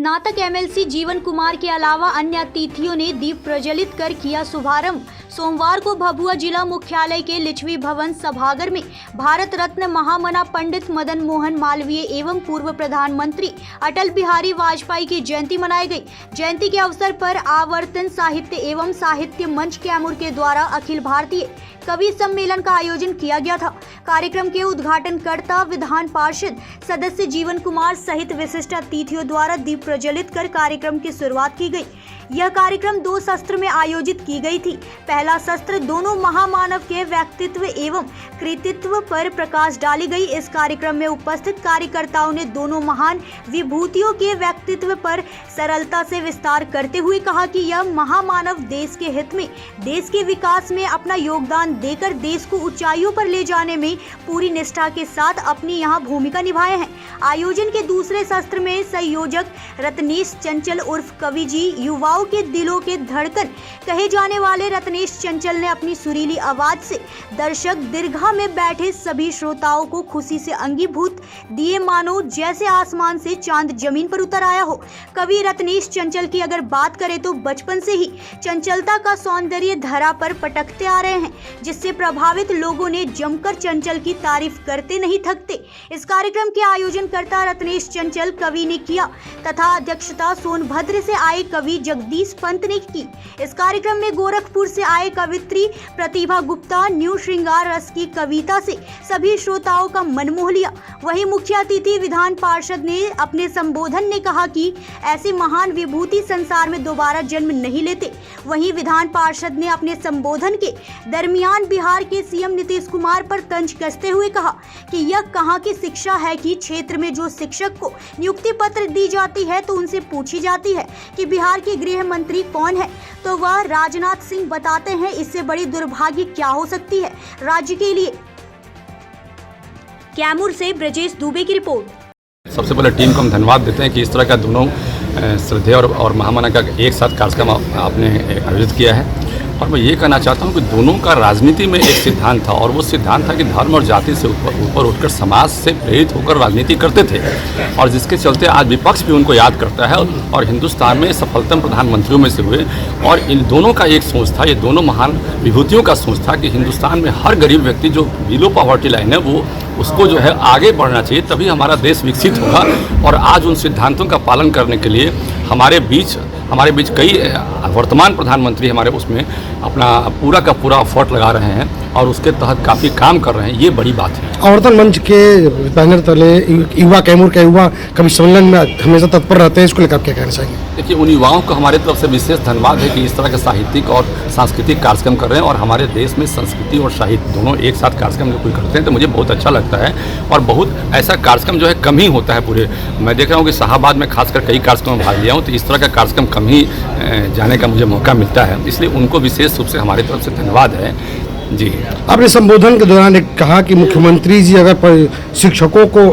स्नातक एमएलसी जीवन कुमार के अलावा अन्य अतिथियों ने दीप प्रज्वलित कर किया शुभारंभ। सोमवार को भभुआ जिला मुख्यालय के लिच्छवी भवन सभागार में भारत रत्न महामना पंडित मदन मोहन मालवीय एवं पूर्व प्रधानमंत्री अटल बिहारी वाजपेयी की जयंती मनाई गई। जयंती के अवसर पर आवर्तन साहित्य एवं साहित्य मंच कैमूर के द्वारा अखिल भारतीय कवि सम्मेलन का आयोजन किया गया था। कार्यक्रम के उद्घाटनकर्ता विधान पार्षद सदस्य जीवन कुमार सहित विशिष्ट अतिथियों द्वारा दीप प्रज्वलित कर कार्यक्रम की शुरुआत की गई। यह कार्यक्रम 2 सत्र में आयोजित की गई थी। पहला सत्र दोनों महामानव के व्यक्तित्व एवं कृतित्व पर प्रकाश डाली गई। इस कार्यक्रम में उपस्थित कार्यकर्ताओं ने दोनों महान विभूतियों के व्यक्तित्व पर सरलता से विस्तार करते हुए कहा कि यह महामानव देश के हित में, देश के विकास में अपना योगदान देकर देश को ऊंचाइयों पर ले जाने में पूरी निष्ठा के साथ अपनी यहाँ भूमिका निभाए हैं। आयोजन के दूसरे सत्र में संयोजक रत्नेश चंचल उर्फ कवि जी, युवाओं के दिलों के धड़कन कहे जाने वाले रत्नेश चंचल ने अपनी सुरीली आवाज से दर्शक दीर्घा में बैठे सभी श्रोताओं को खुशी से अंगीभूत दिए, मानो जैसे आसमान से चांद जमीन पर उतर आया हो। कवि रत्नेश चंचल की अगर बात करें तो बचपन से ही चंचलता का सौंदर्य धरा पर पटकते आ रहे हैं, जिससे प्रभावित लोगों ने जमकर चंचल की तारीफ करते नहीं थकते। इस कार्यक्रम के आयोजनकर्ता रत्नेश चंचल कवि ने किया तथा अध्यक्षता सोनभद्र से आए कवि जगदीश पंत ने की। इस कार्यक्रम में गोरखपुर से आए कवित्री प्रतिभा गुप्ता न्यू श्रृंगार रस की कविता से सभी श्रोताओं का मन मोह लिया। वहीं मुख्य अतिथि विधान पार्षद ने अपने संबोधन में कहा कि ऐसे महान विभूति संसार में दोबारा जन्म नहीं लेते। वहीं विधान पार्षद ने अपने संबोधन के दरमियान बिहार के सीएम नीतीश कुमार पर तंज कसते हुए कहा कि यह कहाँ की शिक्षा है कि क्षेत्र में जो शिक्षक को नियुक्ति पत्र दी जाती है तो उनसे पूछी जाती है कि बिहार के गृह मंत्री कौन है, तो वह राजनाथ सिंह बताते हैं। इससे बड़ी दुर्भाग्य क्या हो सकती है राज्य के लिए। कैमूर से ब्रजेश दुबे की रिपोर्ट। सबसे पहले टीम को हम धन्यवाद देते हैं कि इस तरह का दोनों श्रद्धेय और महामना का एक साथ कार्यक्रम आपने आयोजित किया है। और मैं ये कहना चाहता हूँ कि दोनों का राजनीति में एक सिद्धांत था, और वो सिद्धांत था कि धर्म और जाति से ऊपर उठकर समाज से प्रेरित होकर राजनीति करते थे, और जिसके चलते आज विपक्ष भी उनको याद करता है और हिंदुस्तान में सफलतम प्रधानमंत्रियों में से हुए। और इन दोनों का एक सोच था, ये दोनों महान विभूतियों का सोच था कि हिंदुस्तान में हर गरीब व्यक्ति जो बिलो पॉवर्टी लाइन है वो उसको जो है आगे बढ़ना चाहिए, तभी हमारा देश विकसित होगा। और आज उन सिद्धांतों का पालन करने के लिए हमारे बीच कई वर्तमान प्रधानमंत्री हमारे उसमें अपना पूरा का पूरा एफर्ट लगा रहे हैं और उसके तहत काफ़ी काम कर रहे हैं। ये बड़ी बात है। आवर्तन मंच के बैनर तले युवा कैमूर के युवा कवि सम्मेलन में हमेशा तत्पर रहते हैं, इसको लेकर क्या कहना चाहिए? देखिए, उन युवाओं को हमारे तरफ से विशेष धन्यवाद है कि इस तरह के साहित्यिक और सांस्कृतिक कार्यक्रम कर रहे हैं। और हमारे देश में संस्कृति और साहित्य दोनों एक साथ कार्यक्रम जो कोई करते हैं तो मुझे बहुत अच्छा लगता है। और बहुत ऐसा कार्यक्रम जो है कम ही होता है पूरे। मैं देख रहा हूँ कि शाहबाद में खासकर कई कार्यक्रम में भाग लिया हूँ, तो इस तरह का कार्यक्रम कम ही जाने का मुझे मौका मिलता है, इसलिए उनको विशेष रूप से हमारी तरफ से धन्यवाद है जी। आपने संबोधन के दौरान कहा कि मुख्यमंत्री जी अगर शिक्षकों को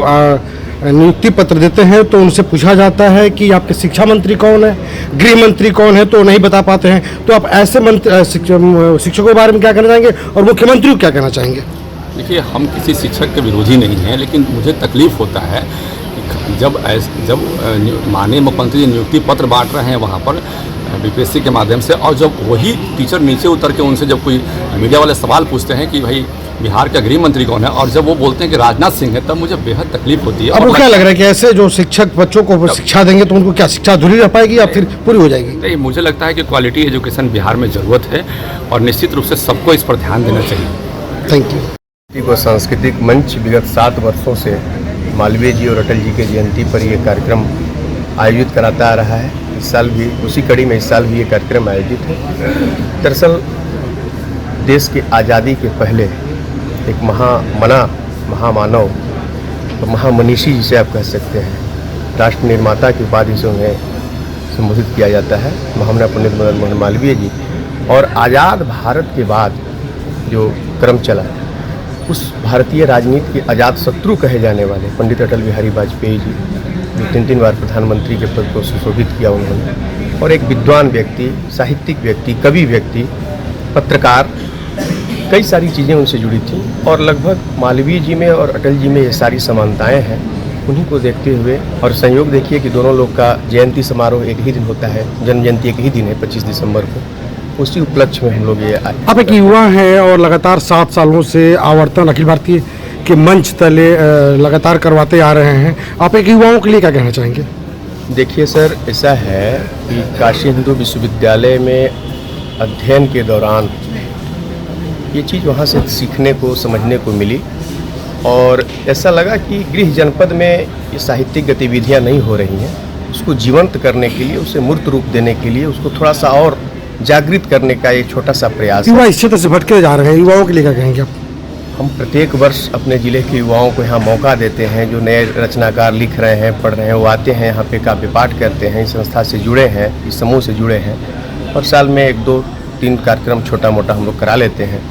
नियुक्ति पत्र देते हैं तो उनसे पूछा जाता है कि आपके शिक्षा मंत्री कौन है, गृह मंत्री कौन है, तो नहीं बता पाते हैं। तो आप ऐसे शिक्षकों के बारे में क्या कहना चाहेंगे और मुख्यमंत्री को क्या कहना चाहेंगे? देखिए, हम किसी शिक्षक के विरोधी नहीं हैं, लेकिन मुझे तकलीफ होता है कि जब माननीय मुख्यमंत्री नियुक्ति पत्र बांट रहे हैं वहाँ पर बीपीएससी के माध्यम से, और जब वही टीचर नीचे उतर के उनसे जब कोई मीडिया वाले सवाल पूछते हैं कि भाई बिहार का गृह मंत्री कौन है, और जब वो बोलते हैं कि राजनाथ सिंह है, तब मुझे बेहद तकलीफ होती है। अब क्या लग रहा है कि ऐसे जो शिक्षक बच्चों को शिक्षा देंगे तो उनको क्या शिक्षा अधूरी रह पाएगी या फिर पूरी हो जाएगी? नहीं, मुझे लगता है कि क्वालिटी एजुकेशन बिहार में ज़रूरत है और निश्चित रूप से सबको इस पर ध्यान देना चाहिए। Thank you. सांस्कृतिक मंच विगत 7 वर्षों से मालवीय जी और अटल जी के जयंती पर यह कार्यक्रम आयोजित कराता आ रहा है। इस साल भी उसी कड़ी में इस साल भी ये कार्यक्रम आयोजित है। दरअसल देश की आज़ादी के पहले एक महामानव और महामनीषी जिसे आप कह सकते हैं, राष्ट्र निर्माता की उपाधि से उन्हें संबोधित किया जाता है, महामना पंडित मदन मोहन मालवीय जी। और आज़ाद भारत के बाद जो क्रम चला, उस भारतीय राजनीति के अजात शत्रु कहे जाने वाले पंडित अटल बिहारी वाजपेयी जी, जो 3 बार प्रधानमंत्री के पद को सुशोभित किया उन्होंने, और एक विद्वान व्यक्ति, साहित्यिक व्यक्ति, कवि व्यक्ति, पत्रकार, कई सारी चीज़ें उनसे जुड़ी थी। और लगभग मालवीय जी में और अटल जी में ये सारी समानताएं हैं उन्हीं को देखते हुए, और संयोग देखिए कि दोनों लोग का जयंती समारोह एक ही दिन होता है, जन्म जयंती एक ही दिन है 25 दिसंबर को। उसी उपलक्ष्य में हम लोग ये आप एक युवा हैं और लगातार 7 सालों से आवर्तन अखिल भारतीय के मंच तले लगातार करवाते आ रहे हैं। आप एक युवाओं के लिए क्या कहना चाहेंगे? देखिए सर, ऐसा है कि काशी हिंदू विश्वविद्यालय में अध्ययन के दौरान ये चीज़ वहाँ से सीखने को, समझने को मिली, और ऐसा लगा कि गृह जनपद में ये साहित्यिक गतिविधियाँ नहीं हो रही हैं। उसको जीवंत करने के लिए, उसे मूर्त रूप देने के लिए, उसको थोड़ा सा और जागृत करने का एक छोटा सा प्रयास है। युवा इस क्षेत्र से भटके जा रहे हैं, युवाओं के लिए क्या कहेंगे आप? हम प्रत्येक वर्ष अपने ज़िले के युवाओं को यहाँ मौका देते हैं। जो नए रचनाकार लिख रहे हैं, पढ़ रहे हैं, वो आते हैं यहाँ पे, काव्य पाठ करते हैं, इस संस्था से जुड़े हैं, इस समूह से जुड़े हैं, और साल में 1, 2, 3 कार्यक्रम छोटा मोटा हम लोग करा लेते हैं,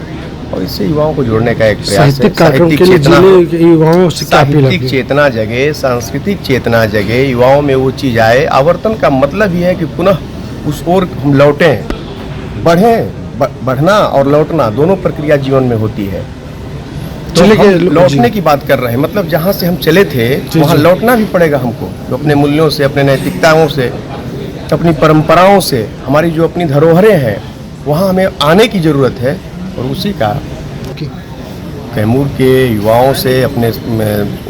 और इससे युवाओं को जोड़ने का एक प्रयास है। साहित्यिक कार्यक्रम के लिए जिले के युवाओं से क्या अपील है? साहित्यिक चेतना जगे, सांस्कृतिक चेतना जगे, युवाओं में वो चीज़ आए। आवर्तन का मतलब ही है कि पुनः उस ओर हम लौटें, बढ़ें। बढ़ना और लौटना दोनों प्रक्रिया जीवन में होती है। तो हम लौटने की बात कर रहे हैं, मतलब जहाँ से हम चले थे वहाँ लौटना भी पड़ेगा हमको। तो अपने मूल्यों से, अपने नैतिकताओं से, अपनी परंपराओं से, हमारी जो अपनी धरोहरें हैं, वहाँ हमें आने की ज़रूरत है। और उसी का कैमूर के युवाओं से, अपने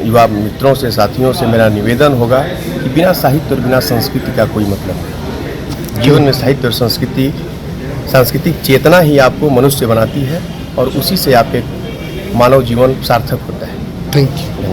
युवा मित्रों से, साथियों से मेरा निवेदन होगा कि बिना साहित्य और बिना संस्कृति का कोई मतलब नहीं। जीवन में साहित्य और संस्कृति, सांस्कृतिक चेतना ही आपको मनुष्य बनाती है, और उसी से आप एक मानव जीवन सार्थक होता है। Thank you.